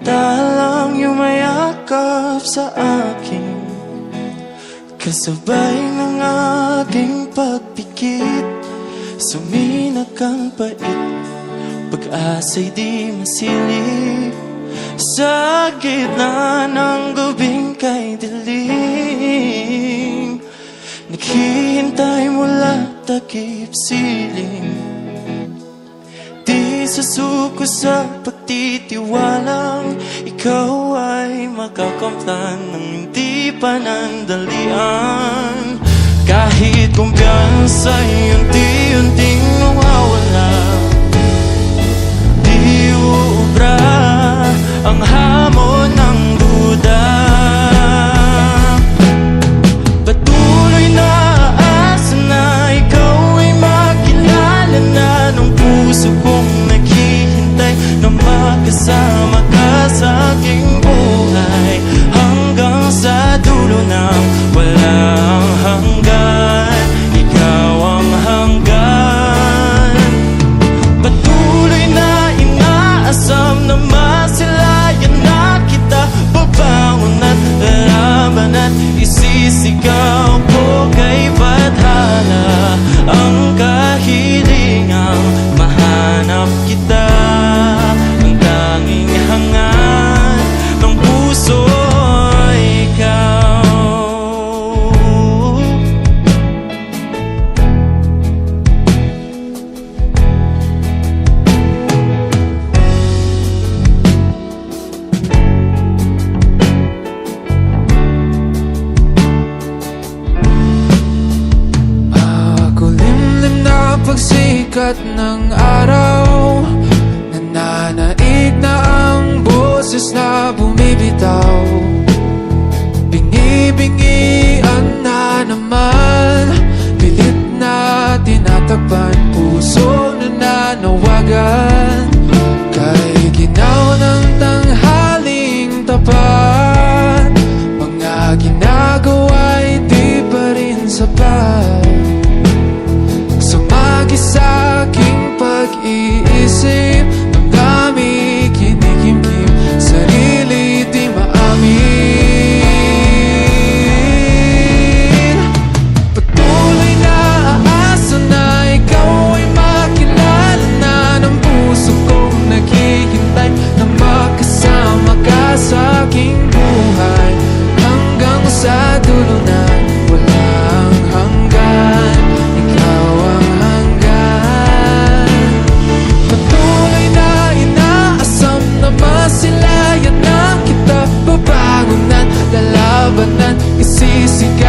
Samantalang yumayakap sa akin, kasabay ng aking pagpikit, suminak ang pait, pag-asa'y di masilip. Sa gitna ng gabing kay dilim, naghihintay mula takip siling. Di susuko sa pagtitiwalang ikaw ay makakamtan ng hindi panandalian. Kahit kumpiyansa'y unti-unting mawawala, di uubra ang hamon ng duda. Patuloy na aasa na ikaw ay makilala na ng puso kong naghihintay na makasama ka sa aking buhay, hanggang sa dulo ng walang hanggan. Ikaw ang hanggan. Patuloy na inaasam na masilayan na kita, babangon at lalaban at isisigaw ko kay Badhana ang kahilingang mahanap kita. Ang tanging hangan ng puso ay ikaw. Pagsikat ng araw, nananaig na ang boses na bumibitaw. Bingi-bingian na naman, pilit na tinatakpan, puso na nanawagan. Kay ginaw ng tanghaling tapat, mga ginagawa'y di pa rin sapat. Sa aking pag-iisip, ang dami kinikimkim, sarili di maamin. Patuloy na aasa na ikaw ay makilala na ng puso kong naghihintay na makasama ka sa aking buhay, hanggang sa dulo na walang hanggan. Ikaw ang masilayan na kita, babangon at lalaban at isisigaw